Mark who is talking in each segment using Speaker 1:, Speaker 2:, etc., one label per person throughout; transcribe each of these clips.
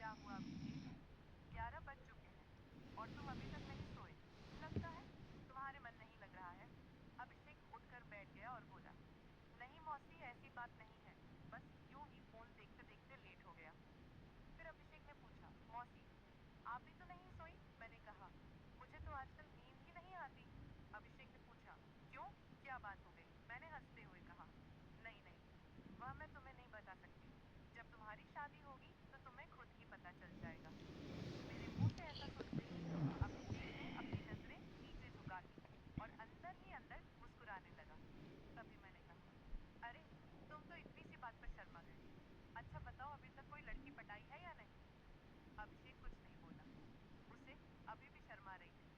Speaker 1: क्या हुआ अभिषेक? 11 बज चुके हैं और तुम अभी तक नहीं सोए। लगता है तुम्हारे मन नहीं लग रहा है। अभिषेक उठकर बैठ गया और बोला, नहीं मौसी, ऐसी बात नहीं है। बस यूं ही फोन देखते देखते लेट हो गया। फिर अभिषेक ने पूछा, मौसी आप भी तो नहीं सोई? मैंने कहा, मुझे तो आजकल नींद ही नहीं आती। अभिषेक ने पूछा, क्यों, क्या बात हो गई? मैंने हंसते हुए कहा, नहीं नहीं, वह मैं तुम्हें नहीं बता सकती। जब तुम्हारी शादी होगी तो तुम्हें खुद ही पता चल जाएगा। मेरे मुंह से ऐसा सुनते ही अभिषेक ने अपनी नजरें नीचे झुका ली और अंदर ही अंदर मुस्कुराने लगा। तभी मैंने कहा, अरे तुम तो इतनी सी बात पर शर्मा गए। अच्छा बताओ, अभी तक कोई लड़की पटाई है या नहीं? अभिषेक कुछ नहीं बोला। उसे अभी भी शर्मा रही थी।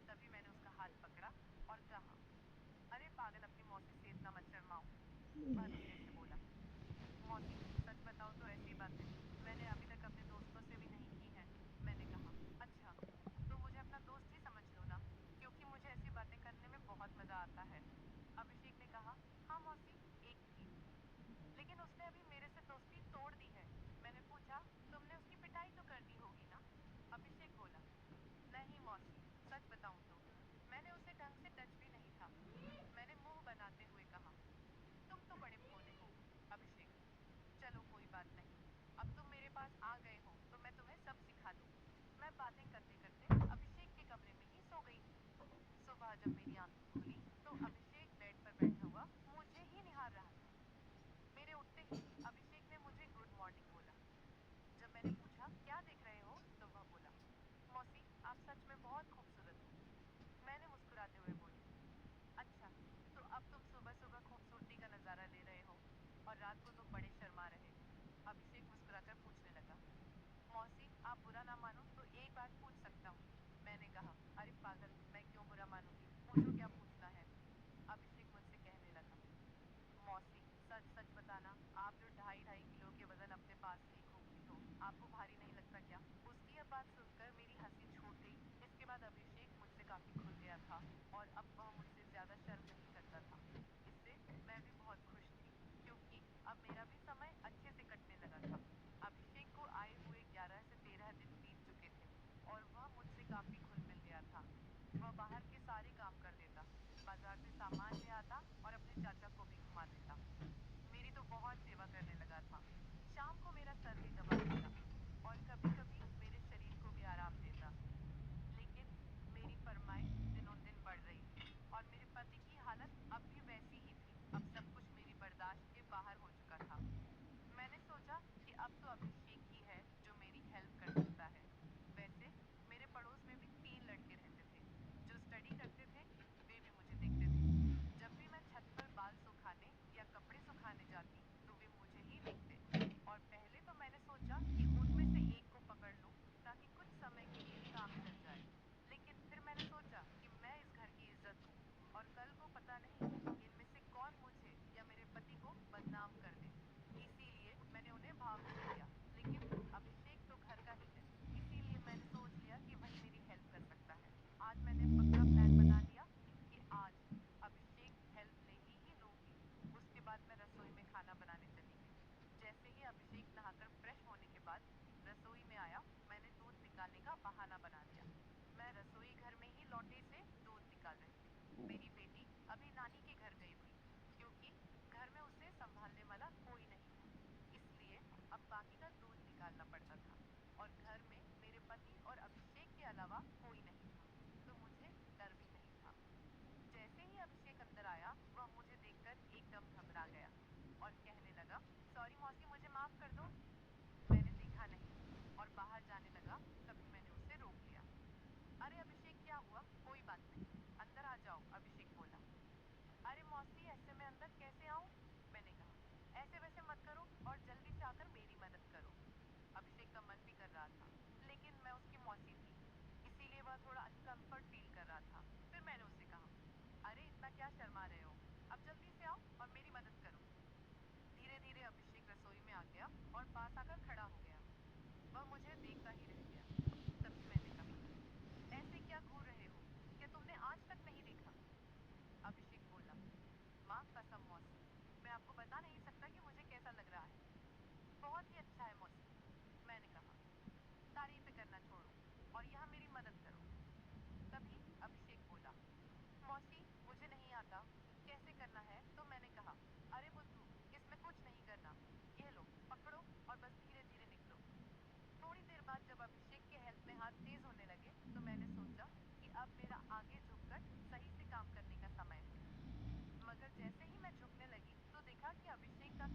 Speaker 1: तभी मैंने उसका हाथ पकड़ा और कहा, अरे पागल, अपनी मौसी से इतना मत शर्माओ। वह धीरे से बोला, मौसी सच बताओ तो ऐसी बातें मैंने अभी तक अपने दोस्तों से भी नहीं की हैं। मैंने कहा, अच्छा तो मुझे अपना दोस्त ही समझ लो ना, क्योंकि मुझे ऐसी बातें करने में बहुत मजा आता है। अभिषेक ने कहा, हाँ मौसी, एक थी, लेकिन उसने अभी मेरे से दोस्ती तोड़ दी है। मैंने पूछा, तुमने उसकी पिटाई तो कर दी होगी ना? अभिषेक बोला, नहीं मौसी, सच बताऊं तो मैंने उसे ढंग से टच भी नहीं था। मैंने मुंह बनाते हुए कहा, तुम तो बड़े भोले हो। अभिषेक, चलो कोई बात नहीं, अब तुम मेरे पास आ गए हो तो मैं तुम्हें सब सिखा दूंगी। मैं बातें करते करते अभिषेक के कमरे में ही सो गई थी। सुबह जब मेरी आंखें खुली तो अभिषेक बेड पर बैठा हुआ मुझे ही निहार रहा था। मेरे उठते ही अभिषेक ने मुझे गुड मॉर्निंग बोला। जब मैंने पूछा, क्या देख रहे हो, तो वह बोला, मौसी आप सच में बहुत खूबसूरत हो। मैंने मुस्कुराते हुए बोली, अच्छा तो अब तुम सुबह सुबह खूबसूरती का नजारा ले रहे हो और रात को तो बड़े शर्मा रहे। अभिषेक मुस्कुराकर पूछने लगा, मौसी आप बुरा ना मानो तो एक बात पूछ सकता हूँ? मैंने कहा, अरे पागल, मैं क्यों बुरा मानूंगी, पूछो क्या पूछना है। अभिषेक मुझसे कहने लगा, मौसी सच सच बताना, आप जो 2.5 किलो के वजन अपने पास लिए घूमती हो, आपको भारी नहीं लगता क्या? उसकी यह बात सुनकर मेरी हंसी छूट गई। इसके बाद अभिषेक मुझसे काफी खुल गया था और अब वह मुझसे ज्यादा शर्म नहीं करता था। इससे मैं भी बहुत खुश थी, क्योंकि अब मेरा भी समय अच्छे से कटने लगा था। अभिषेक को आए हुए 11 से 13 दिन बीत चुके थे और वह मुझसे काफी घुल मिल गया था। वह बाहर के सारे काम कर देता, बाजार से सामान ले आता और अपने चाचा को भी घुमा देता। मेरी तो बहुत सेवा करने लगा था। शाम को मेरा सर भी दबा देता और कभी कभी मेरे शरीर को भी आराम देता। लेकिन मेरी फरमाइश दिनों दिन बढ़ रही थी और मेरे पति की हालत अब भी वैसी ही थी। अब सब कुछ मेरी बर्दाश्त के बाहर हो चुका था। मैंने सोचा कि अब तो अभिषेक ही है जो मेरी हेल्प कर सकता है। वैसे मेरे पड़ोस में भी 3 लड़के रहते थे जो स्टडी करते थे। वे भी मुझे देखते थे। जब भी मैं छत पर बाल सुखाने या कपड़े सुखाने जाती तो वे मुझे ही देखते। और पहले तो मैंने सोचा कि उनमें से एक को पकड़ लूं ताकि कुछ समय के लिए काम चल जाए। लेकिन फिर मैंने सोचा कि मैं इस घर की इज्जत हूँ और कल को पता नहीं इनमें से कौन मुझे या मेरे पति को बदनाम कर दे। इसीलिए मैंने उन्हें भाव नहीं दिया। लेकिन अभिषेक तो घर का ही है, इसीलिए मैंने सोच लिया कि वही मेरी हेल्प कर सकता है। आज मैंने पक्का प्लान बना लिया कि आज अभिषेक हेल्प ले ही लूंगी। उसके बाद मैं रसोई में खाना बनाने चली गई। जैसे ही अभिषेक नहाकर फ्रेश होने के बाद रसोई में आया, मैंने दूध निकालने का बहाना बना लिया। मैं रसोई घर में ही लोटे से दूध निकाल रही थी। मेरी बेटी अभी नानी के घर गई थी, क्योंकि घर में उसे संभालने वाला कोई नहीं था। इसलिए अब बाकी का दूध निकालना पड़ता था और घर में मेरे पति और अभिषेक के अलावा कोई नहीं था, तो मुझे डर भी नहीं था। जैसे ही अभिषेक अंदर आया, वह मुझे देखकर एकदम घबरा गया और कहने लगा, सॉरी मौसी, मुझे माफ कर दो। मैंने देखा नहीं और बाहर जाने लगा। तभी मैंने उसे रोक लिया। अरे अभिषेक, क्या हुआ? कोई बात नहीं, अंदर आ जाओ, अभिषेक बोला। अरे मौसी, ऐसे में अंदर कैसे आऊं? मैंने कहा, ऐसे वैसे मत करो और जल्दी से आकर मेरी मदद करो। अभिषेक का मन भी कर रहा था, लेकिन मैं उसकी मौसी थी, इसीलिए वह थोड़ा अनकंफर्ट फील कर रहा था। फिर मैंने उसे कहा, अरे इतना क्या शर्मा रहे हो, अब जल्दी से आओ और मेरी मदद करो। धीरे धीरे अभिषेक रसोई में आ गया और पास आकर खड़ा हो गया। वह मुझे देखता ही रह गया। तभी मैंने कहा, ऐसे क्या घूर रहे हो, क्या तुमने आज तक नहीं देखा? अभिषेक बोला, माँ कसम मौसी, मैं आपको बता नहीं सकता कि मुझे कैसा लग रहा है। बहुत ही अच्छा है मौसी। मैंने कहा,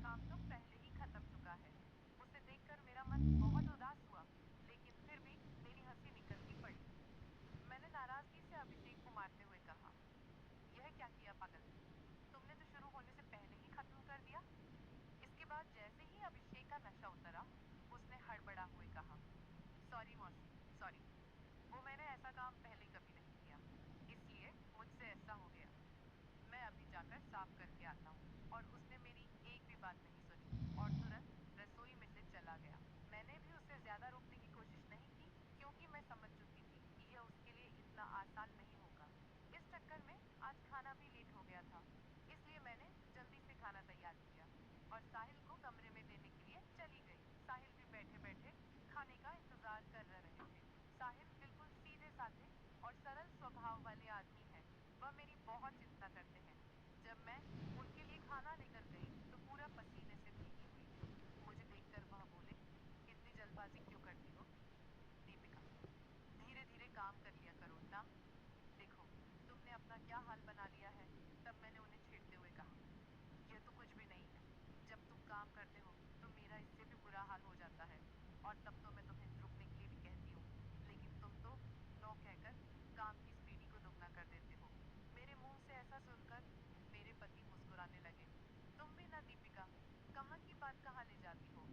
Speaker 1: काम तो पहले ही खत्म चुका है। उसे देखकर मेरा मन बहुत उदास हुआ, लेकिन फिर भी मेरी हंसी निकल ही पड़ी। मैंने नाराजगी से अभिषेक को मारते हुए कहा, यह क्या किया पागल? तुमने तो शुरू होने से पहले ही खत्म कर दिया। इसके बाद जैसे ही अभिषेक का नशा उतरा, उसने हड़बड़ा हुए कहा, सॉरी मौसी, सॉरी। वो मैंने ऐसा काम पहले कभी नहीं किया, इसलिए मुझसे ऐसा हो गया। मैं अभी जाकर साफ करके आता हूँ। और उसने मेरी एक भी बात नहीं सुनी और तुरंत रसोई में से चला गया। मैंने भी उसे ज्यादा रोकने की कोशिश नहीं की, क्योंकि मैं समझ चुकी थी कि यह उसके लिए इतना आसान नहीं होगा। इस चक्कर में आज खाना भी लेट हो गया था, इसलिए मैंने जल्दी से खाना तैयार किया और साहिल को कमरे में देने के लिए चली गई। साहिल भी बैठे बैठे खाने का इंतजार कर रहे थे। साहिल बिल्कुल सीधे साधे और सरल स्वभाव वाले आदमी हैं। वह मेरी बहुत चिंता करते हैं। जब मैं उनके लिए खाना लेकर गई तो पूरा पसीने से भीगी हुई थी। मुझे देखकर वह बोले, इतनी जल्दबाजी क्यों करती हो दीपिका? धीरे धीरे काम कर लिया करो ना। देखो, तुमने अपना क्या हाल बना लिया है। तब मैंने उन्हें छेड़ते हुए कहा, यह तो कुछ भी नहीं है। जब तुम काम करते हो तो मेरा इससे भी बुरा हाल हो जाता है, और तब तो मैं तुम्हें रुकने के लिए भी कहती हूँ, लेकिन तुम तो नो कहकर काम की स्पीडी को दोगुना कर देते हो। मेरे मुंह से ऐसा सुनकर मेरे पति मुस्कुराने लगे। तुम भी ना दीपिका, कहाँ की बात कहाँ ले जाती हो।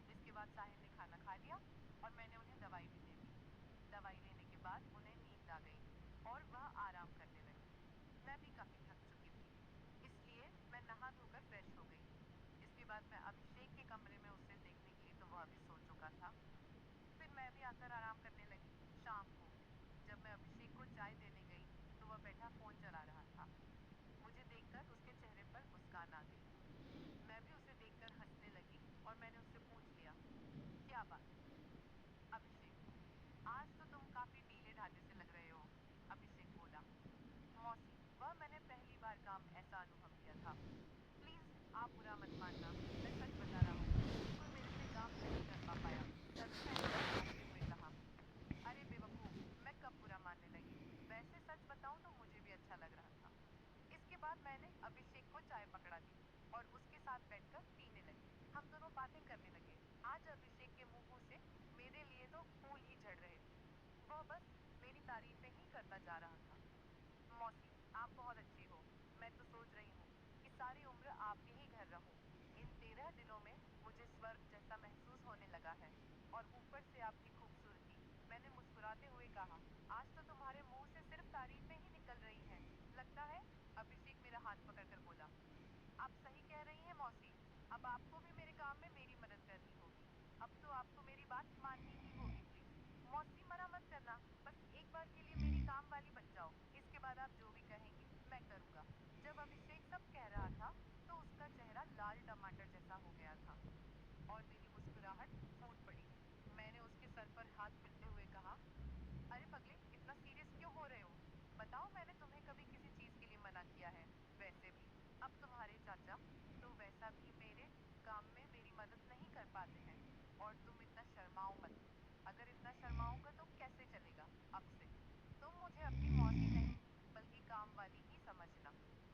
Speaker 1: इसके बाद साहिल ने खाना खा लिया और मैंने उन्हें दवाई भी दे दी। दवाई लेने के बाद उन्हें नींद आ गई और वह आराम करने लगे। मैं भी काफी थक चुकी थी, इसलिए मैं नहा धोकर फ्रेश हो गई। इसके बाद मैं अभिषेक के कमरे में उसे देखने गई तो वह भी सो चुका था। फिर मैं भी आकर आराम करने लगी। शाम को जब मैं अभिषेक को चाय देने गई तो वह बैठा फोन चला रहा था। मुझे देखकर उसके चेहरे पर मुस्कान आ गई। मैं भी उसे देखकर हंसने लगी और मैंने उससे पूछ लिया, क्या बात? अभिषेक, आज तो तुम काफी ढीले ढाले से लग रहे हो। अभिषेक बोला, मौसी, वह मैंने पहली बार काम ऐसा अनुभव किया था। प्लीज आप बुरा मत मानना, मैं सच बता रहा हूँ, कोई मेरे से काम नहीं कर पाया। तभी मैंने उसे हंसते हुए कहा, अरे बेवकूफ, मैं कब बुरा मानने लगी। वैसे सच बताऊं तो मुझे भी अच्छा लग रहा था। इसके बाद मैंने अभिषेक को चाय पकड़ा दी और उसके साथ बैठकर पीने लगी। हम दोनों बातें करने लगे। आज अभिषेक के मुंह से मेरे लिए तो फूल ही झड़ रहे थे। वह बस मेरी तारीफें ही करता जा रहा था। मौसी, आप बहुत अच्छी हो। मैं तो सोच रही हूँ कि सारी उम्र आपके ही घर रहूं। इन 13 दिनों में मुझे स्वर्ग जैसा महसूस होने लगा है। और ऊपर से आपकी खूबसूरती। मैंने मुस्कुराते हुए कहा, आज तो तुम्हारे मुंह से सिर्फ तारीफें ही निकल रही हैं, लगता है। अभिषेक मेरा हाथ पकड़कर बोला, आप सही कह रही हैं मौसी। अब आपको भी मेरे काम में मेरी मदद करनी होगी। अब तो आपको मेरी बात माननी ही होगी प्लीज। मौसी, मना मत करना, बस एक बार के लिए मेरी काम वाली बन जाओ। इसके बाद आप जो भी कहेंगी मैं करूंगा। जब अभिषेक सब कह रहा था तो उसका चेहरा लाल टमाटर जैसा हो गया था और मेरी मुस्कुराहट फूट पड़ी। मैंने उसके सर पर हाथ फिरते हुए कहा, अरे पगले, इतना सीरियस क्यों हो रहे हो? बताओ, मैंने तुम्हें कभी किसी चीज के लिए मना किया है? वैसे भी अब तुम्हारे चाचा तो वैसा भी मेरे काम में मेरी मदद नहीं कर पाते हैं। और तुम इतना शर्माओ मत। अगर इतना शर्माओगे तो कैसे चलेगा? अब से तुम मुझे अपनी मौसी नहीं बल्कि काम वाली ही समझना।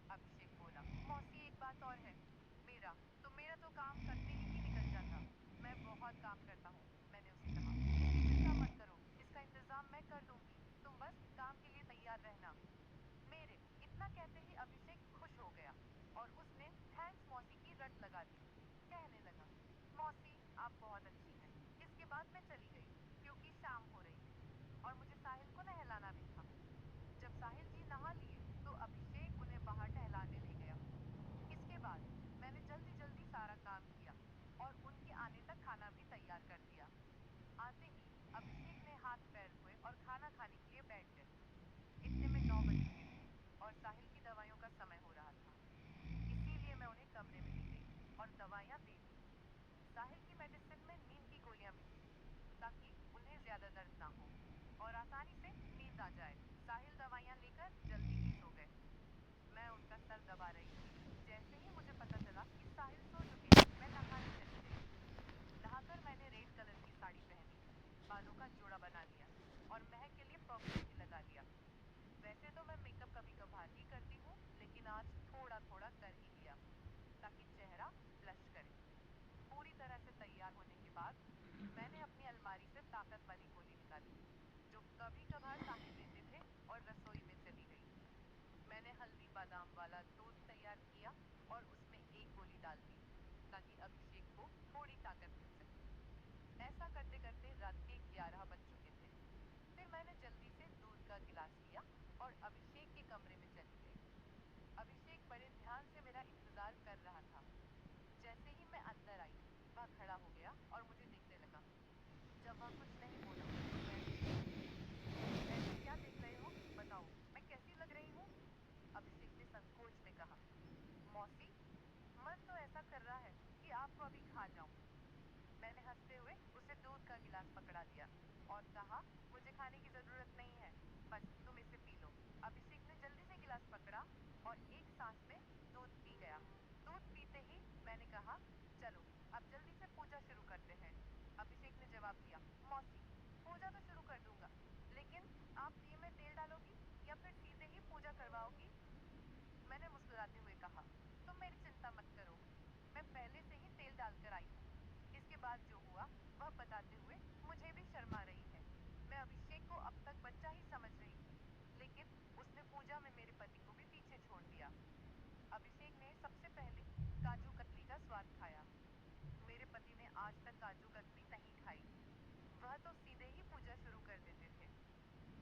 Speaker 1: अभिषेक बोला, मौसी एक बात और है। मेरा मेरा तो काम करते ही निकल जाता। मैं बहुत काम करता हूँ। मैंने उसे कहा, इसकी चिंता मत करो, इसका इंतजाम मैं कर लूंगी। तुम बस काम के लिए तैयार रहना। मेरे इतना कहते ही अभिषेक खुश हो गया और उसने थैंक्स मौसी की रट लगा दी। कहने लगा, मौसी आप बहुत अच्छी हैं। इसके बाद मैं चली गई क्योंकि शाम हो रही थी और मुझे साहिल को नहलाना भी था। जब साहिल जी नहा लिए तो अभिषेक उन्हें बाहर टहलाने ले गया। इसके बाद मैंने जल्दी जल्दी सारा काम किया और उनके आने तक खाना भी तैयार कर दिया। आते ही अभिषेक ने हाथ पैर धोए और खाना खाने के लिए बैठ गए। इतने में 9 बज चुके थे और साहिल की दवाइयों का समय हो रहा था। इसीलिए मैं उन्हें कमरे में ले गई और दवाइयाँ दे दी। साहिल की मेडिसिन में नींद की गोलियां भी थी, ताकि उन्हें ज्यादा दर्द ना हो और आसानी से नींद आ जाए। साहिल दवाइयाँ लेकर जल्दी ही सो गए। मैं उनका सर दबा रही थी। जैसे ही मुझे पता चला कि साहिल सो चुके हैं, मैं नहाने चली गई। नहाकर मैंने रेड कलर की साड़ी पहनी, बालों का जोड़ा बना लिया और महक के लिए परफ्यूम भी लगा लिया। वैसे तो मैं मेकअप कभी कभार ही करती हूँ, लेकिन आज थोड़ा थोड़ा कर ही लिया ताकि चेहरा ब्लश करे। पूरी तरह से तैयार होने के बाद मैंने अपनी अलमारी से ताकत वाली गोली निकाली, जो कभी कभार साहिल लेते थे, और रसोई में चली गई। मैंने हल्दी बादाम वाला दूध तैयार किया और उसमें एक गोली डाल दी, ताकि अभिषेक को थोड़ी ताकत मिल सके। ऐसा करते करते रात के 11 बज चुके थे। फिर मैंने जल्दी से दूध का गिलास लिया और अभिषेक के कमरे में चली गई। अभिषेक बड़े ध्यान से मेरा इंतजार कर रहा था। जैसे ही मैं अंदर आई, वह खड़ा हो गया और मुझे देखने लगा। जब वह कुछ नहीं बोला, तो मैं ऐसे क्या देख रहे हो? बताओ, मैं कैसी लग रही हूँ? अभिषेक ने संकोच में कहा। मौसी, मन तो ऐसा कर रहा है कि आपको अभी खा जाऊं। मैंने हंसते हुए उसे दूध का गिलास पकड़ा दिया और कहा, मुझे खाने की जरूरत नहीं है, बस तुम इसे पी लो। अभिषेक ने जल्दी से गिलास पकड़ा और एक सांस में दूध पी गया। दूध पीते ही मैंने कहा, चलो अब जल्दी से पूजा शुरू करते हैं। अभिषेक ने जवाब दिया, मौसी, पूजा तो शुरू कर दूंगा, लेकिन आप घी में तेल डालोगी या फिर सीधे ही पूजा करवाओगी? मैंने मुस्कुराते हुए कहा, तुम मेरी चिंता मत करो, मैं पहले से ही तेल डालकर आई हूँ। इसके बाद जो हुआ वह बताते हुए मुझे भी शर्मा रही है। मैं अभिषेक को अब तक बच्चा ही समझ रही थी, लेकिन उसने पूजा में मेरे पति को भी पीछे छोड़ दिया। अभिषेक ने सबसे पहले काजू कतली का स्वाद खाया। मेरे पति ने आज तक काजू कतली नहीं खाई। वह तो सीधे ही पूजा शुरू कर देते थे।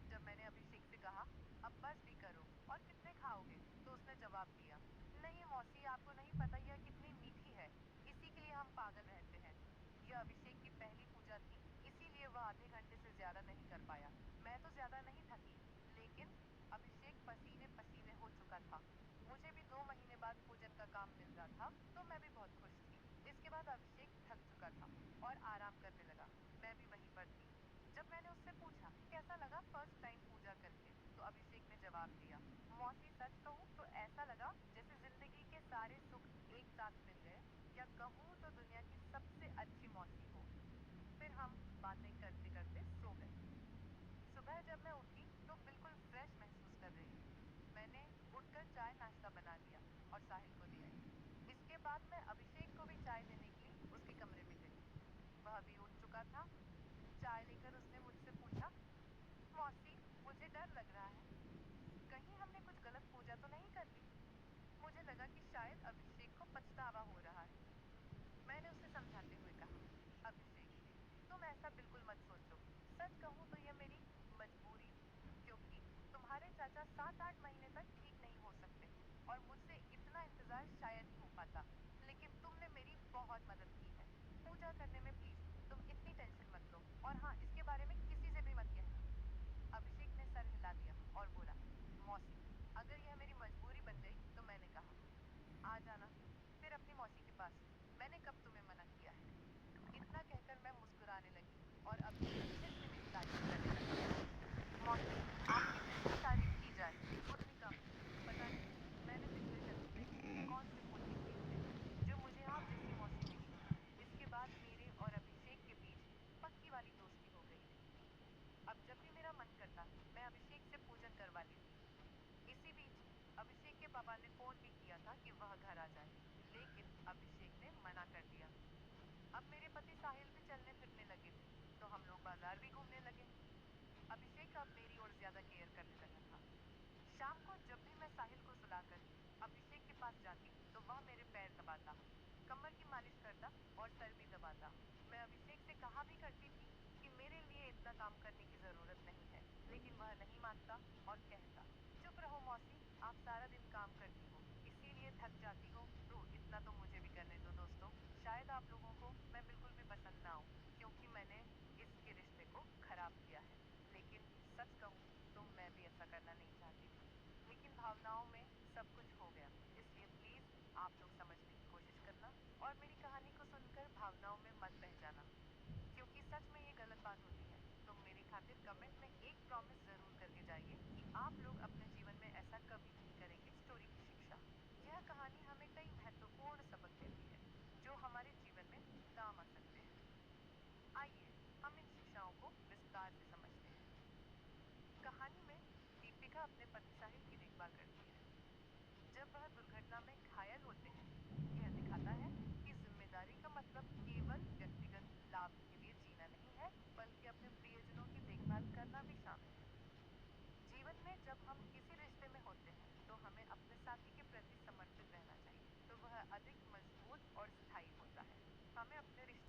Speaker 1: जब मैंने अभिषेक से कहा, अब बस भी करो, और कितने खाओगे, तो उसने जवाब दिया, नहीं मौसी, आपको नहीं पता यह कितनी मीठी है, इसी के लिए हम पागल रहते हैं। यह अभिषेक की पहली पूजा थी, इसीलिए वह आधे घंटे से ज्यादा नहीं कर पाया। मैं तो ज्यादा नहीं थकी, लेकिन अभिषेक पसीने पसीने हो चुका था। मुझे भी 2 महीने बाद पूजन का काम मिल रहा था, तो मैं भी बहुत खुश थी। इसके बाद अभिषेक थक चुका था और आराम करने लगा। मैं भी वहीं पर थी। जब मैंने उससे पूछा, कैसा लगा फर्स्ट टाइम पूजा करके, तो अभिषेक ने जवाब दिया, मौसी, सच कहूँ तो ऐसा लगा जैसे जिंदगी के सारे सुख एक साथ मिल गए, या कहूँ तो दुनिया की सबसे अच्छी मौसी हो। फिर हम बातें करते करते सो गए। सुबह जब मैं उठी तो बिल्कुल फ्रेश महसूस कर रही थी। मैंने उठकर चाय नाश्ता बना लिया और साहिल को दे आई। इसके बाद मैं अभिषेक को भी चाय देने के लिए उसके कमरे में गई। वह भी उठ चुका था। चाय लेकर उसने मुझसे पूछा, मौसी, मुझे डर लग रहा है, कहीं हमने कुछ गलत पूजा तो नहीं कर ली? मुझे लगा कि शायद अभिषेक को पछतावा हो रहा है। मैंने उसे समझाते हुए कहा, अभिषेक, तुम ऐसा बिल्कुल मत सोचो। सच कहूँ तो यह मेरी मजबूरी थी, क्योंकि तुम्हारे चाचा 7-8 महीने तक ठीक नहीं हो सकते और मुझसे इतना इंतजार शायद ही हो पाता। लेकिन तुमने मेरी बहुत मदद की है। पूजा करने में प्लीज तुम इतनी टेंशन मत लो, और हाँ, इसके बारे में किसी से भी मत कहना। अभिषेक ने सर हिला दिया और बोला, मौसी, अगर यह मेरी मजबूरी बन गई तो मैंने कहा, आ जाना फिर अपनी मौसी के पास, मैंने कब तुम्हें मना किया है? इतना कहकर मैं मुस्कुराने लगी और अभिषेक फिर से मेरी तारीफ करने लगा। मौसी, आपकी जितनी तारीफ की जाए उतनी कम है। पता नहीं मैंने पिछले जन्म में कौन से पुण्य किए थे, जो मुझे आप जैसी मौसी मिली। इसके बाद मेरे और अभिषेक के बीच पक्की वाली दोस्ती हो गई। अब जब भी मेरा मन करता, मैं अभिषेक से पूजन करवा लेती। इसी बीच अभिषेक के पापा ने फोन भी किया था कि वह घर आ जाए, लेकिन अभिषेक ने मना कर दिया। अब मेरे पति साहिल भी चलने फिरने लगे थे, तो हम लोग बाजार भी घूमने लगे। अभिषेक अब मेरी ओर ज्यादा केयर करने लगा था। शाम को जब भी मैं साहिल को सुलाकर अभिषेक के पास जाती, तो वह मेरे पैर दबाता, कमर की मालिश करता और सर भी दबाता। मैं अभिषेक से कहा भी करती थी कि मेरे लिए इतना काम करने की जरूरत नहीं है, लेकिन वह नहीं मानता और कहता, चुप रहो मौसी, आप सारा दिन काम करती हो, इसीलिए थक जाती हो, तो इतना तो मुझे भी करने दो। दोस्तों, शायद आप लोगों को मैं बिल्कुल भी पसंद ना आऊं, क्योंकि मैंने इसके रिश्ते को खराब किया है। लेकिन सच कहूँ तो मैं भी ऐसा करना नहीं चाहती थी, लेकिन भावनाओं में सब कुछ हो गया। इसलिए प्लीज आप लोग समझने की कोशिश करना और मेरी कहानी को सुनकर भावनाओं में मत बह जाना, क्योंकि सच में ये गलत बात होती है। तो मेरी खातिर कमेंट में एक प्रॉमिस जरूर करके जाइए कि आप लोग अपने जीवन में ऐसा कभी नहीं करेंगे। स्टोरी की शिक्षा, यह कहानी हमें कई महत्वपूर्ण सबक देती है, जो हमारे जीवन में काम आ सकते हैं। आइए हम इन शिक्षाओं को विस्तार से समझते हैं। कहानी में दीपिका अपने पति साहिल की देखभाल करती है। जब वह दुर्घटना